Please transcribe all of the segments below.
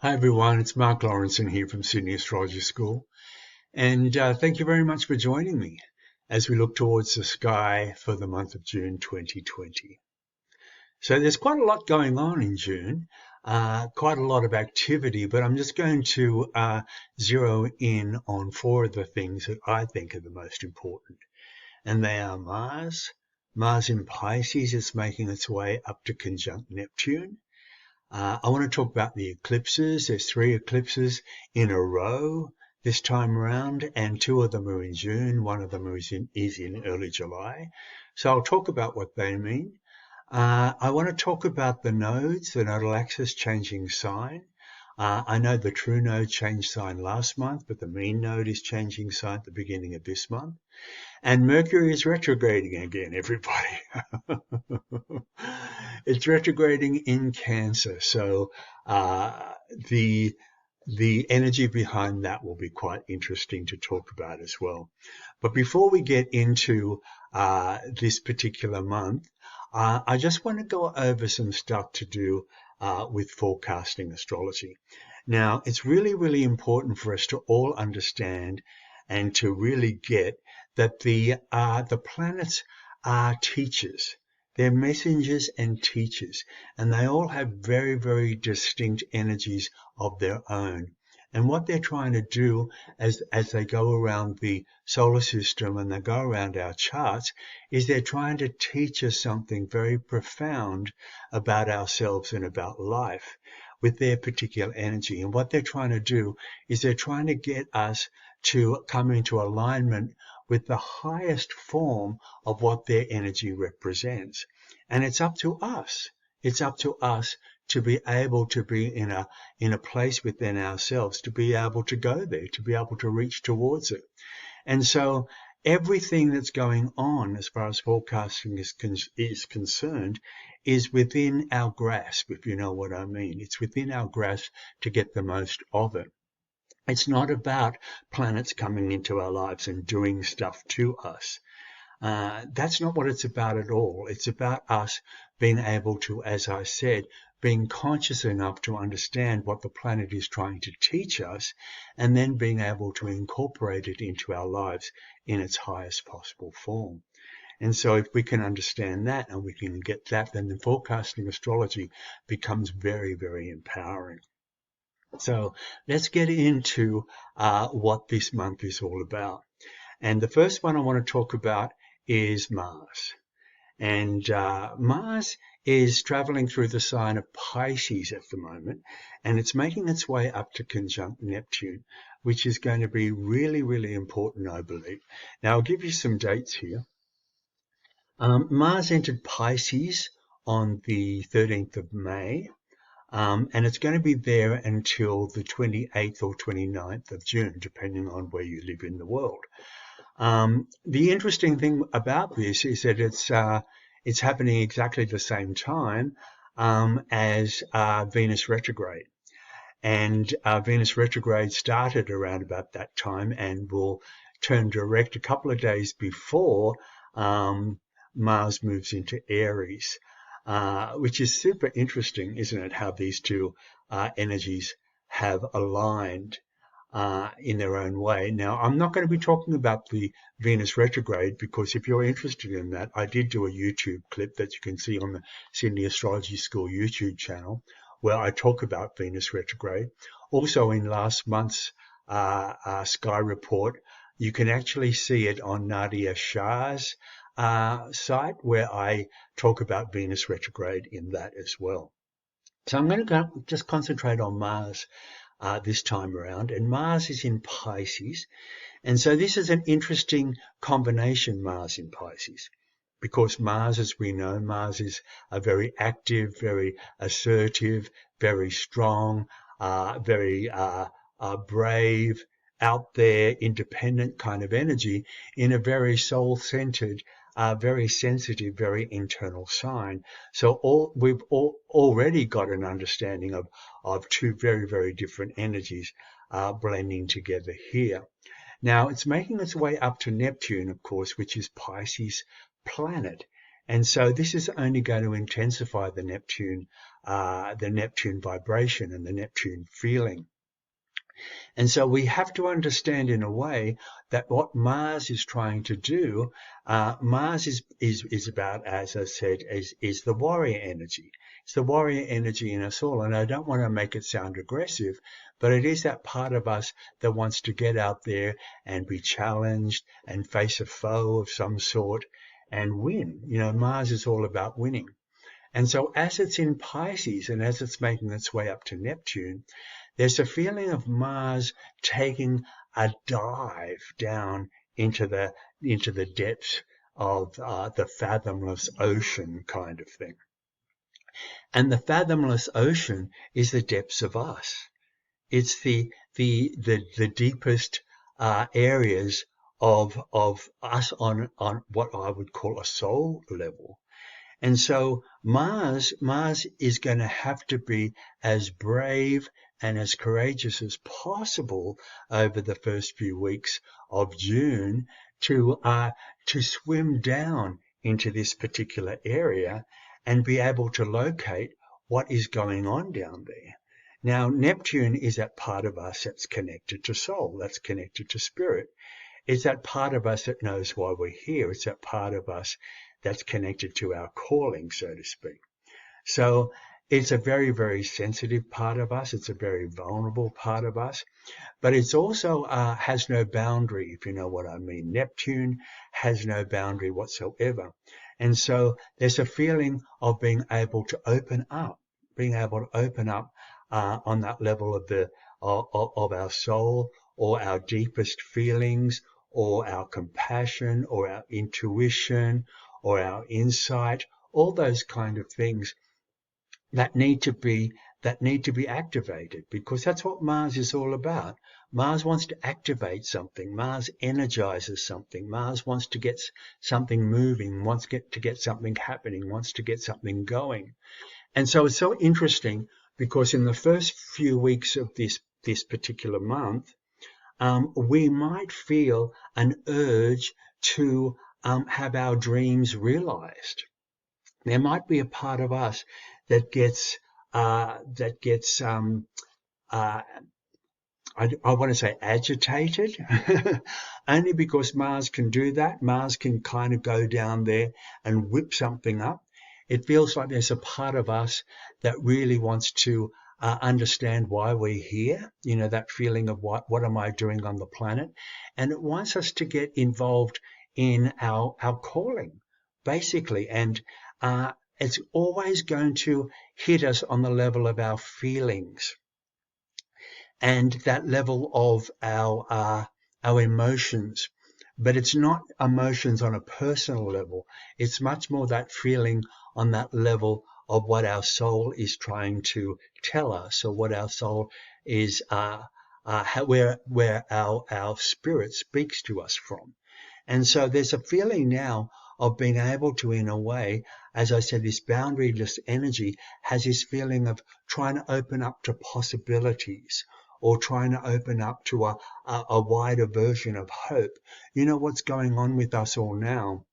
Hi everyone, it's Marc Laurenson here from Sydney Astrology School, and thank you very much for joining me as we look towards the sky for the month of June 2020. So there's quite a lot going on in June, quite a lot of activity, but I'm just going to zero in on four of the things that I think are the most important, and they are Mars. Mars in Pisces is making its way up to conjunct Neptune. I want to talk about the eclipses. There's 3 eclipses in a row this time around, and 2 of them are in June. One of them is in early July. So I'll talk about what they mean. I want to talk about the nodes, the nodal axis changing sign. I know the true node changed sign last month, but the mean node is changing sign at the beginning of this month. And Mercury is retrograding again, everybody. It's retrograding in Cancer, so the energy behind that will be quite interesting to talk about as well. But before we get into this particular month, I just want to go over some stuff to do with forecasting astrology. Now, it's really, really important for us to all understand and to really get that the planets are teachers. They're messengers and teachers, and they all have very, very distinct energies of their own. And what they're trying to do as they go around the solar system and they go around our charts is they're trying to teach us something very profound about ourselves and about life with their particular energy. And what they're trying to do is they're trying to get us to come into alignment with the highest form of what their energy represents. And it's up to us. It's up to us to be able to be in a place within ourselves, to be able to go there, to be able to reach towards it. And so everything that's going on as far as forecasting is concerned is within our grasp, if you know what I mean. It's within our grasp to get the most of it. It's not about planets coming into our lives and doing stuff to us. That's not what it's about at all. It's about us being able to, as I said, being conscious enough to understand what the planet is trying to teach us, and then being able to incorporate it into our lives in its highest possible form. And so if we can understand that and we can get that, then the forecasting astrology becomes very, very empowering. So let's get into what this month is all about. And the first one I want to talk about is Mars. And Mars is traveling through the sign of Pisces at the moment, and it's making its way up to conjunct Neptune, which is going to be really, really important, I believe. Now, I'll give you some dates here. Mars entered Pisces on the 13th of May. And it's going to be there until the 28th or 29th of June, depending on where you live in the world. The interesting thing about this is that it's happening exactly the same time as Venus retrograde. And Venus retrograde started around about that time and will turn direct a couple of days before Mars moves into Aries. Which is super interesting, isn't it, how these two energies have aligned in their own way. Now, I'm not going to be talking about the Venus retrograde because if you're interested in that, I did do a YouTube clip that you can see on the Sydney Astrology School YouTube channel where I talk about Venus retrograde. Also, in last month's Sky Report, you can actually see it on Nadia Shah's site where I talk about Venus retrograde in that as well. So I'm going to just concentrate on Mars this time around, and Mars is in Pisces, and so this is an interesting combination, Mars in Pisces, because Mars, as we know, Mars is a very active, very assertive, very strong, very brave, out there, independent kind of energy in a very soul-centered, very sensitive, very internal sign. So we've already got an understanding of two very, very different energies blending together here. Now, it's making its way up to Neptune, of course, which is Pisces planet. And so this is only going to intensify the Neptune vibration and the Neptune feeling. And so we have to understand in a way that what Mars is trying to do, Mars is about, as I said, is the warrior energy. It's the warrior energy in us all. And I don't want to make it sound aggressive, but it is that part of us that wants to get out there and be challenged and face a foe of some sort and win. You know, Mars is all about winning. And so as it's in Pisces and as it's making its way up to Neptune, there's a feeling of Mars taking a dive down into the depths of the fathomless ocean kind of thing. And the fathomless ocean is the depths of us. It's the deepest areas of us on what I would call a soul level. And so Mars is going to have to be as brave and as courageous as possible over the first few weeks of June to swim down into this particular area and be able to locate what is going on down there. Now, Neptune is that part of us that's connected to soul, that's connected to spirit. It's that part of us that knows why we're here. It's that part of us that's connected to our calling, so to speak. So it's a very, very sensitive part of us. It's a very vulnerable part of us. But it's also has no boundary, if you know what I mean. Neptune has no boundary whatsoever. And so there's a feeling of being able to open up on that level of our soul, or our deepest feelings, or our compassion, or our intuition, or our insight, all those kind of things that need to be activated, because that's what Mars is all about. Mars wants to activate something. Mars energizes something. Mars wants to get something moving, wants to get something happening, wants to get something going. And so it's so interesting, because in the first few weeks of this particular month, we might feel an urge to have our dreams realized. There might be a part of us that gets I want to say agitated, only because Mars can do that. Mars can kind of go down there and whip something up. It feels like there's a part of us that really wants to understand why we're here, you know, that feeling of what am I doing on the planet? And it wants us to get involved in our calling, basically. And it's always going to hit us on the level of our feelings and that level of our emotions. But it's not emotions on a personal level. It's much more that feeling on that level of what our soul is trying to tell us, or what our soul is, where our spirit speaks to us from. And so there's a feeling now of being able to, in a way, as I said, this boundaryless energy has this feeling of trying to open up to possibilities, or trying to open up to a wider version of hope. You know what's going on with us all now,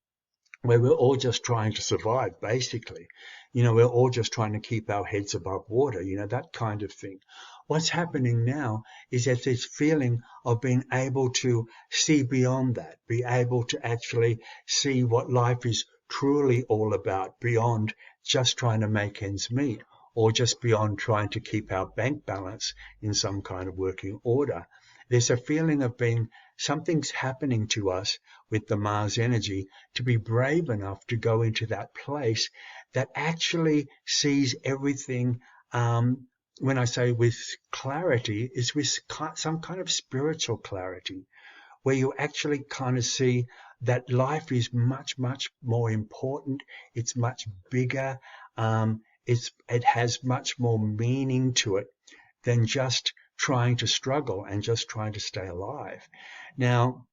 where we're all just trying to survive, basically. You know, we're all just trying to keep our heads above water, you know, that kind of thing. What's happening now is that this feeling of being able to see beyond that, be able to actually see what life is truly all about, beyond just trying to make ends meet, or just beyond trying to keep our bank balance in some kind of working order. There's a feeling of being, something's happening to us with the Mars energy to be brave enough to go into that place that actually sees everything, when I say with clarity, is with some kind of spiritual clarity, where you actually kind of see that life is much, much more important. It's much bigger. It has much more meaning to it than just trying to struggle and just trying to stay alive. Now,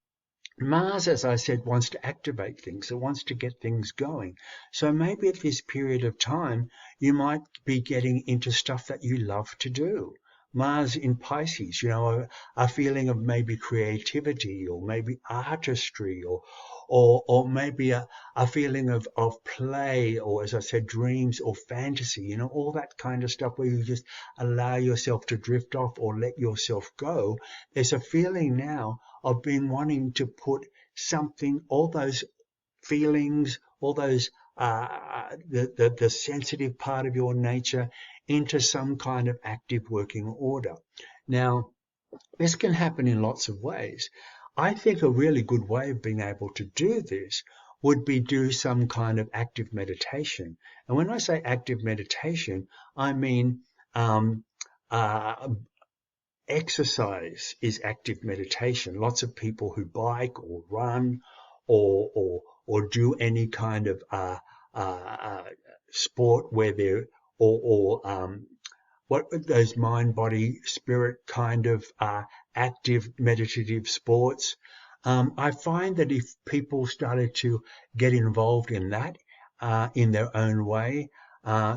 Mars, as I said, wants to activate things. It wants to get things going. So maybe at this period of time, you might be getting into stuff that you love to do. Mars in Pisces, you know, a feeling of maybe creativity or maybe artistry or maybe a feeling of play or, as I said, dreams or fantasy, you know, all that kind of stuff where you just allow yourself to drift off or let yourself go. There's a feeling now of being wanting to put something, all those feelings, all those the sensitive part of your nature into some kind of active working order. Now, this can happen in lots of ways. I think a really good way of being able to do this would be do some kind of active meditation. And when I say active meditation, I mean exercise is active meditation. Lots of people who bike or run or do any kind of sport where they're what those mind, body, spirit kind of active meditative sports. I find that if people started to get involved in that in their own way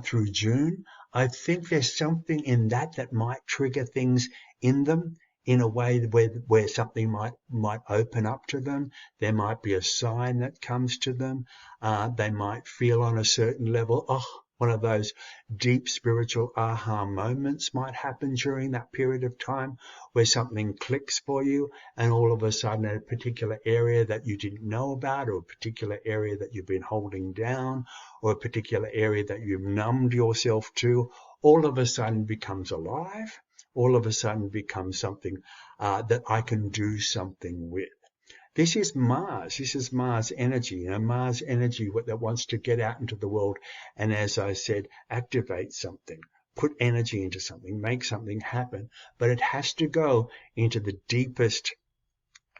through June, I think there's something in that that might trigger things in them in a way where something might open up to them. There might be a sign that comes to them. They might feel on a certain level, one of those deep spiritual aha moments might happen during that period of time where something clicks for you, and all of a sudden a particular area that you didn't know about, or a particular area that you've been holding down, or a particular area that you've numbed yourself to, all of a sudden becomes alive, all of a sudden becomes something that I can do something with. This is Mars. This is Mars energy, you know, Mars energy that wants to get out into the world and, as I said, activate something, put energy into something, make something happen. But it has to go into the deepest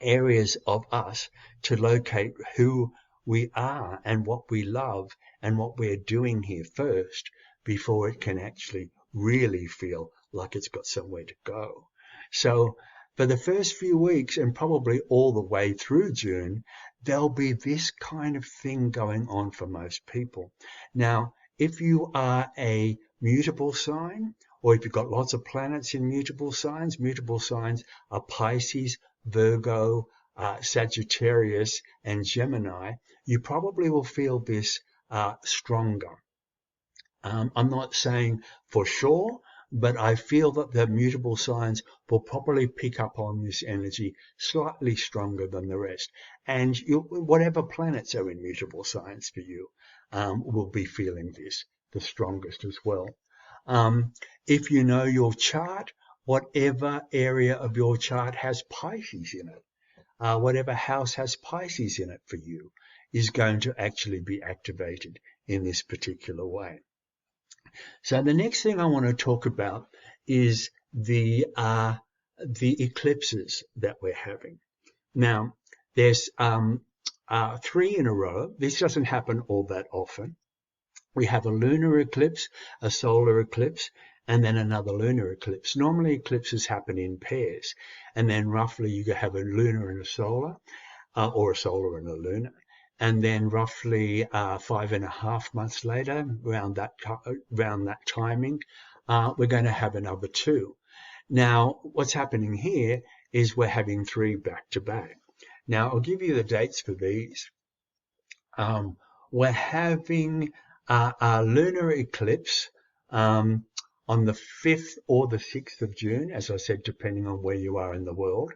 areas of us to locate who we are and what we love and what we're doing here first before it can actually really feel like it's got somewhere to go. So for the first few weeks and probably all the way through June, there'll be this kind of thing going on for most people. Now, if you are a mutable sign, or if you've got lots of planets in mutable signs are Pisces, Virgo, Sagittarius, and Gemini, you probably will feel this stronger. I'm not saying for sure, but I feel that the mutable signs will probably pick up on this energy slightly stronger than the rest. And whatever planets are in mutable signs for you will be feeling this the strongest as well. If you know your chart, whatever area of your chart has Pisces in it, whatever house has Pisces in it for you, is going to actually be activated in this particular way. So the next thing I want to talk about is the eclipses that we're having. Now, there's 3 in a row. This doesn't happen all that often. We have a lunar eclipse, a solar eclipse, and then another lunar eclipse. Normally eclipses happen in pairs, and then roughly you have a lunar and a solar, or a solar and a lunar. And then roughly 5.5 months later, around that timing, we're going to have another 2. Now, what's happening here is we're having 3 back to back. Now, I'll give you the dates for these. We're having a lunar eclipse on the 5th or the 6th of June, as I said, depending on where you are in the world.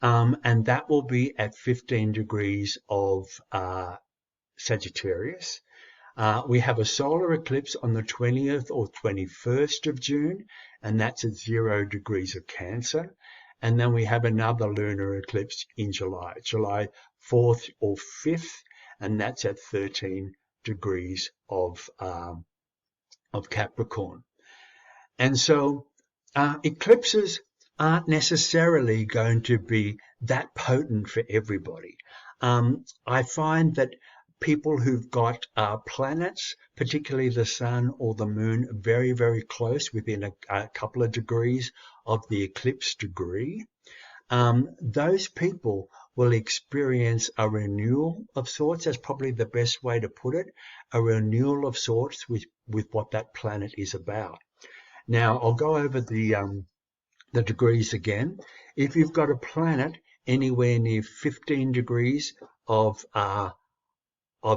And that will be at 15 degrees of Sagittarius. We have a solar eclipse on the 20th or 21st of June, and that's at 0 degrees of Cancer. And then we have another lunar eclipse in July 4th or 5th, and that's at 13 degrees of Capricorn. And so eclipses aren't necessarily going to be that potent for everybody. I find that people who've got planets, particularly the sun or the moon, very, very close within a couple of degrees of the eclipse degree, those people will experience a renewal of sorts. That's probably the best way to put it, a renewal of sorts with what that planet is about. Now, I'll go over the the degrees again. If you've got a planet anywhere near 15 degrees of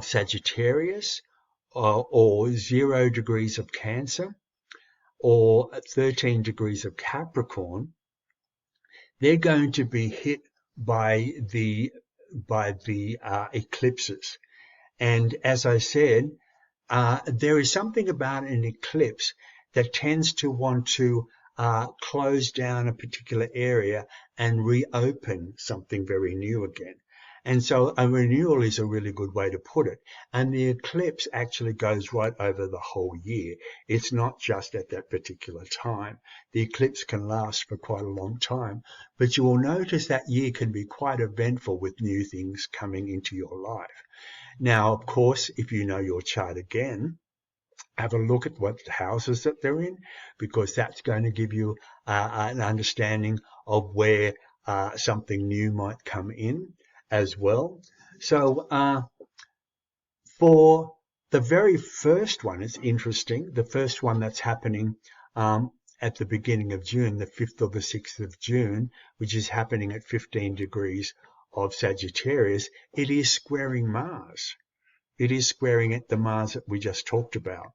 Sagittarius, or 0 degrees of Cancer, or 13 degrees of Capricorn, they're going to be hit by the eclipses. And as I said, there is something about an eclipse that tends to want to close down a particular area and reopen something very new again. And so a renewal is a really good way to put it. And the eclipse actually goes right over the whole year. It's not just at that particular time. The eclipse can last for quite a long time, but you will notice that year can be quite eventful with new things coming into your life. Now, of course, if you know your chart again, have a look at what houses that they're in, because that's going to give you an understanding of where something new might come in as well. So for the very first one, it's interesting. The first one that's happening at the beginning of June, the 5th or the 6th of June, which is happening at 15 degrees of Sagittarius, it is squaring Mars. It is squaring at the Mars that we just talked about.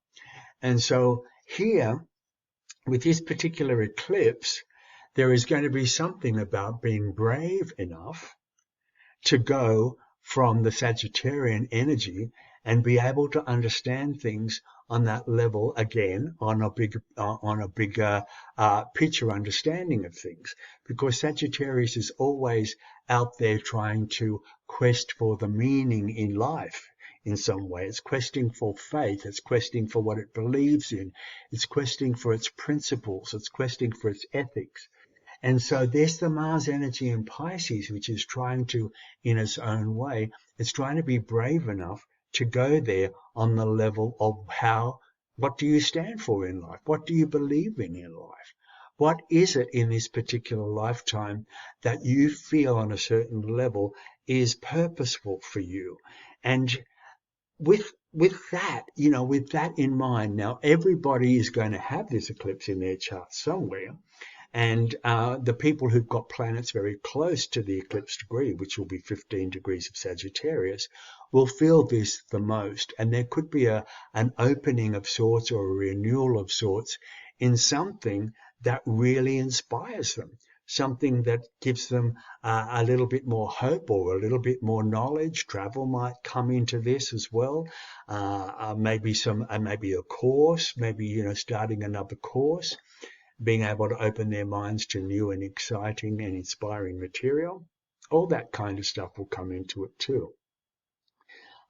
And so here, with this particular eclipse, there is going to be something about being brave enough to go from the Sagittarian energy and be able to understand things on that level again, on a bigger picture understanding of things, because Sagittarius is always out there trying to quest for the meaning in life. In some way, it's questing for faith, it's questing for what it believes in, it's questing for its principles, it's questing for its ethics. And so there's the Mars energy in Pisces, which is trying to, in its own way, it's trying to be brave enough to go there on the level of what do you stand for in life? What do you believe in life? What is it in this particular lifetime that you feel on a certain level is purposeful for you? And with that, with that in mind, now everybody is going to have this eclipse in their chart somewhere. And the people who've got planets very close to the eclipse degree, which will be 15 degrees of Sagittarius, will feel this the most. And there could be an opening of sorts or a renewal of sorts in something that really inspires them, something that gives them a little bit more hope or a little bit more knowledge. Travel might come into this as well. Maybe a course, maybe, starting another course, being able to open their minds to new and exciting and inspiring material. All that kind of stuff will come into it too.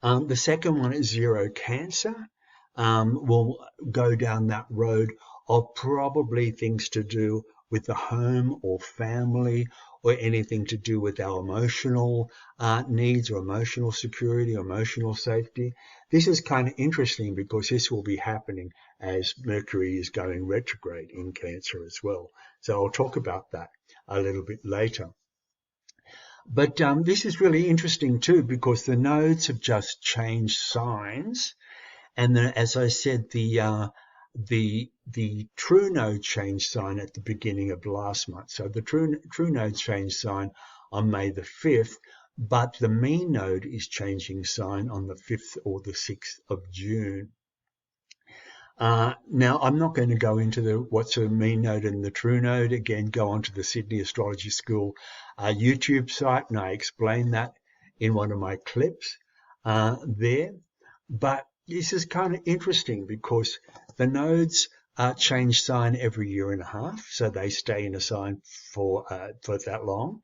The second one is 0 Cancer. We'll go down that road of probably things to do with the home or family, or anything to do with our emotional needs or emotional security or emotional safety. This is kind of interesting because this will be happening as Mercury is going retrograde in Cancer as well. So I'll talk about that a little bit later. But this is really interesting too, because the nodes have just changed signs. And then, as I said, the true node changed sign at the beginning of last month. So the true node changed sign on May the 5th, but the mean node is changing sign on the 5th or the 6th of June. Now, I'm not going to go into what's a mean node and the true node. Again, go onto the Sydney Astrology School YouTube site, and I explain that in one of my clips there. But this is kind of interesting because the nodes change sign every year and a half, so they stay in a sign for that long.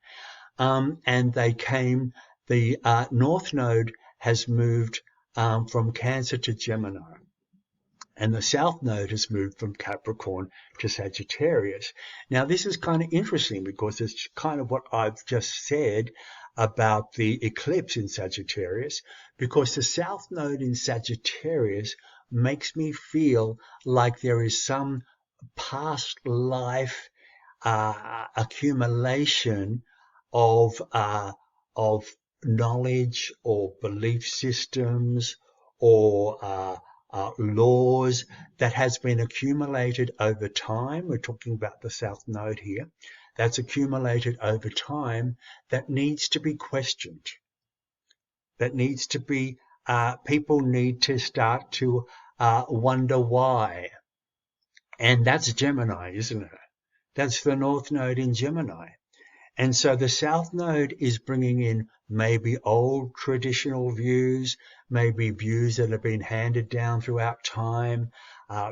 And the North Node has moved from Cancer to Gemini, and the South Node has moved from Capricorn to Sagittarius. Now, this is kind of interesting because it's kind of what I've just said about the eclipse in Sagittarius, because the South Node in Sagittarius makes me feel like there is some past life accumulation of knowledge or belief systems or laws that has been accumulated over time. We're talking about the South Node here. That's accumulated over time that needs to be questioned. That needs to be, people need to start to wonder why. And that's Gemini, isn't it? That's the North Node in Gemini. And so the South Node is bringing in maybe old traditional views, maybe views that have been handed down throughout time.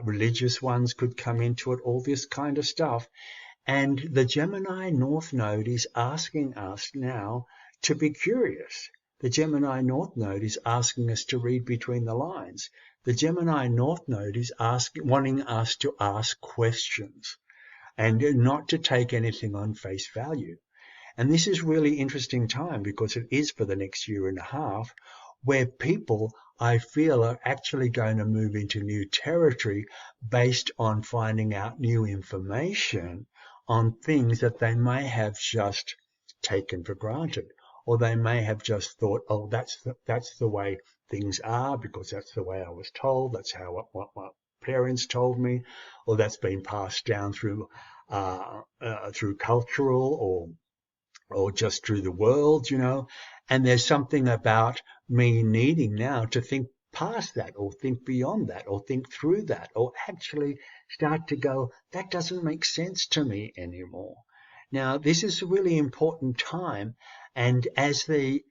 Religious ones could come into it, all this kind of stuff. And the Gemini North Node is asking us now to be curious. The Gemini North Node is asking us to read between the lines. The Gemini North Node is wanting us to ask questions and not to take anything on face value. And this is really interesting time because it is for the next year and a half where people, I feel, are actually going to move into new territory based on finding out new information on things that they may have just taken for granted, or they may have just thought, oh, that's the way things are because that's the way I was told, that's how what my parents told me, or that's been passed down through cultural or just through the world, you know. And there's something about me needing now to think past that or think beyond that or think through that or actually start to go, that doesn't make sense to me anymore. Now, this is a really important time. And as the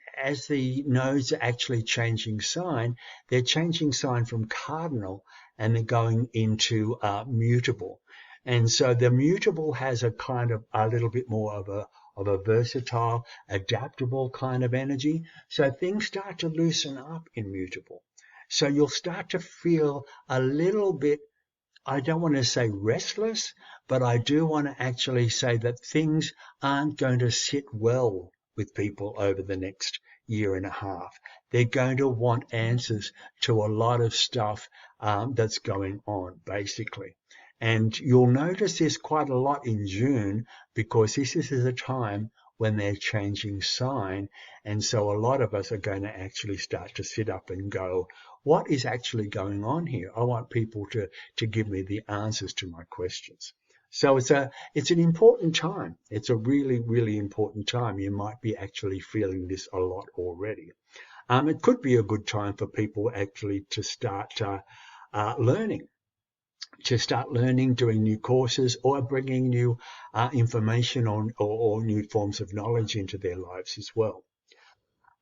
nodes are actually changing sign, they're changing sign from cardinal and they're going into mutable. And so the mutable has a kind of a little bit more of a versatile, adaptable kind of energy. So things start to loosen up in mutable. So you'll start to feel a little bit, I don't want to say restless, but I do want to actually say that things aren't going to sit well with people over the next year and a half. They're going to want answers to a lot of stuff that's going on, basically. And you'll notice this quite a lot in June because this is a time when they're changing sign. And so a lot of us are going to actually start to sit up and go, what is actually going on here? I want people to give me the answers to my questions. So it's an important time. It's a really, really important time. You might be actually feeling this a lot already. It could be a good time for people actually to start learning. To start learning, doing new courses or bringing new information on or new forms of knowledge into their lives as well.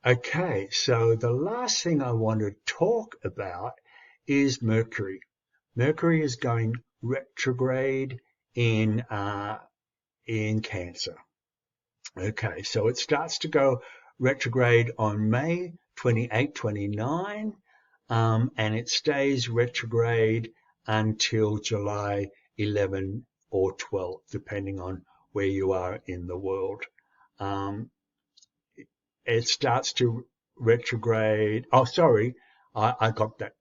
Okay, so the last thing I want to talk about is Mercury. Mercury is going retrograde in Cancer. Okay, so it starts to go retrograde on May 28, 29, and it stays retrograde until July 11 or 12, depending on where you are in the world. It starts to retrograde. Oh, sorry, I got that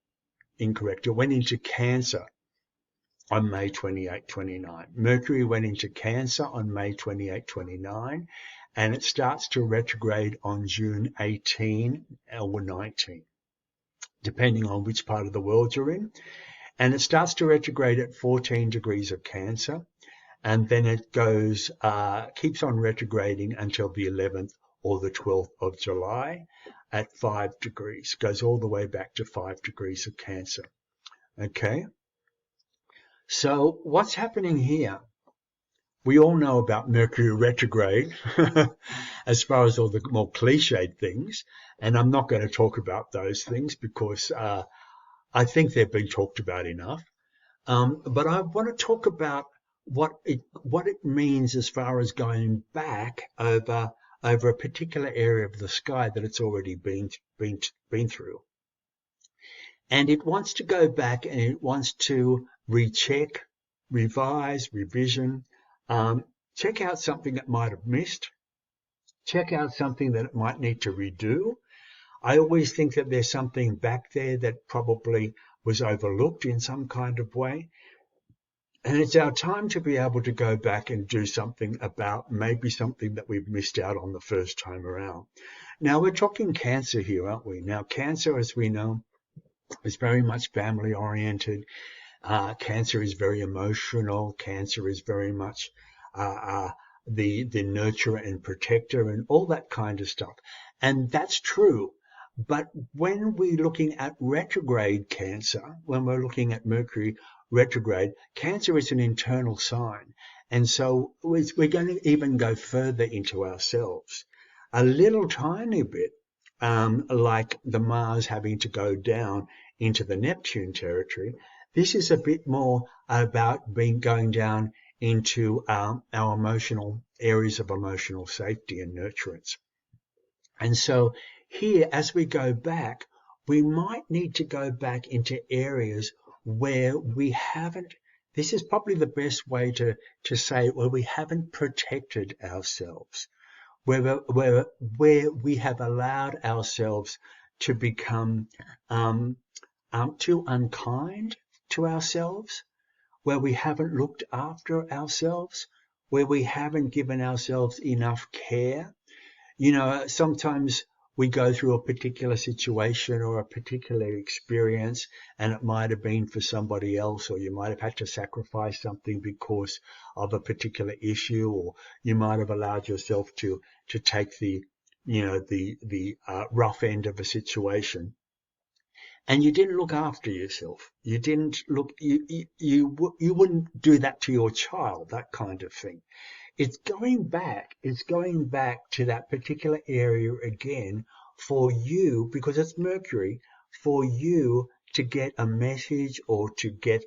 incorrect. It went into Cancer on May 28, 29. Mercury went into Cancer on May 28, 29, and it starts to retrograde on June 18 or 19, depending on which part of the world you're in. And it starts to retrograde at 14 degrees of Cancer, and then it goes, keeps on retrograding until the 11th or the 12th of July at 5 degrees, goes all the way back to 5 degrees of Cancer. Okay, so what's happening here? We all know about Mercury retrograde as far as all the more cliched things, and I'm not going to talk about those things because I think they've been talked about enough. But I want to talk about what it means as far as going back over a particular area of the sky that it's already been through. And it wants to go back and it wants to recheck, revise, revision, check out something it might have missed, check out something that it might need to redo. I always think that there's something back there that probably was overlooked in some kind of way. And it's our time to be able to go back and do something about maybe something that we've missed out on the first time around. Now, we're talking Cancer here, aren't we? Now, Cancer, as we know, It's very much family oriented. Cancer is very emotional. Cancer is very much the nurturer and protector and all that kind of stuff. And that's true. But when we're looking at retrograde Cancer, when we're looking at Mercury retrograde, Cancer is an internal sign. And so we're going to even go further into ourselves. A little tiny bit, like the Mars having to go down into the Neptune territory. This is a bit more about going down into our emotional areas of emotional safety and nurturance. And so here, as we go back, we might need to go back into areas where we haven't, this is probably the best way to say it, where we haven't protected ourselves, where we have allowed ourselves to become too unkind to ourselves, where we haven't looked after ourselves, where we haven't given ourselves enough care. You know, sometimes we go through a particular situation or a particular experience, and it might have been for somebody else, or you might have had to sacrifice something because of a particular issue, or you might have allowed yourself to take the rough end of a situation. And you didn't look after yourself. You didn't look. You wouldn't do that to your child. That kind of thing. It's going back. It's going back to that particular area again for you, because it's Mercury, for you to get a message or to get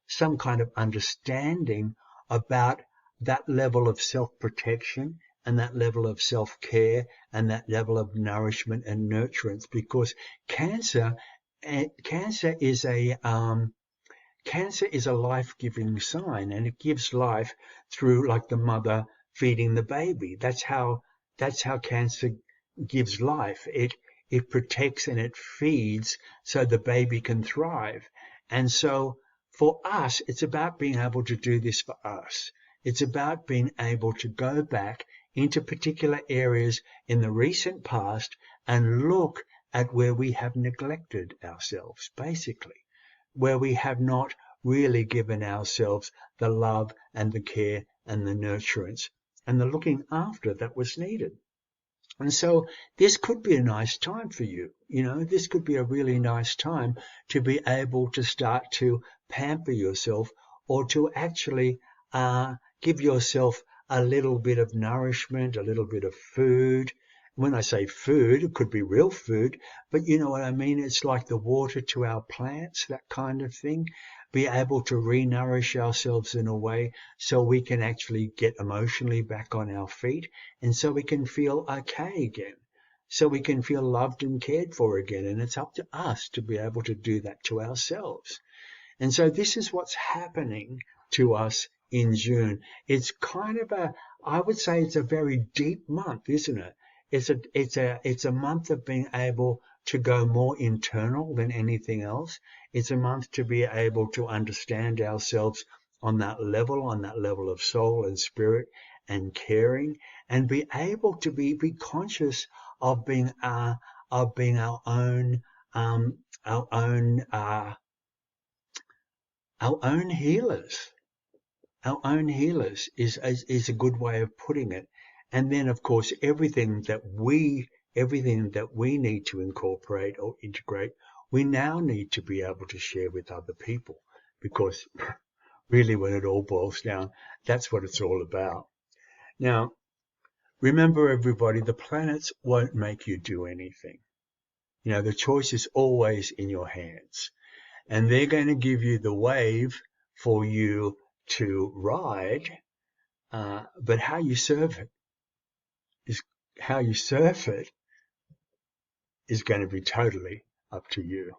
some kind of understanding about that level of self-protection and that level of self-care and that level of nourishment and nurturance, because Cancer is a life-giving sign, and it gives life through, like the mother feeding the baby. That's how Cancer gives life. It protects and it feeds so the baby can thrive. And so for us, it's about being able to do this for us. It's about being able to go back into particular areas in the recent past and look at where we have neglected ourselves, basically, where we have not really given ourselves the love and the care and the nurturance and the looking after that was needed. And so this could be a nice time for you. You know, this could be a really nice time to be able to start to pamper yourself, or to actually give yourself a little bit of nourishment, a little bit of food. When I say food, it could be real food, but you know what I mean? It's like the water to our plants, that kind of thing. Be able to re-nourish ourselves in a way so we can actually get emotionally back on our feet, and so we can feel okay again, so we can feel loved and cared for again. And it's up to us to be able to do that to ourselves. And so this is what's happening to us in June. It's kind of I would say it's a very deep month, isn't it? It's a month of being able to go more internal than anything else. It's a month to be able to understand ourselves on that level of soul and spirit and caring, and be able to be conscious of being our own healers. Our own healers is a good way of putting it. And then, of course, everything that we need to incorporate or integrate, we now need to be able to share with other people, because really, when it all boils down, that's what it's all about. Now, remember, everybody, the planets won't make you do anything. You know, the choice is always in your hands, and they're going to give you the wave for you to ride, but how you surf it is going to be totally up to you.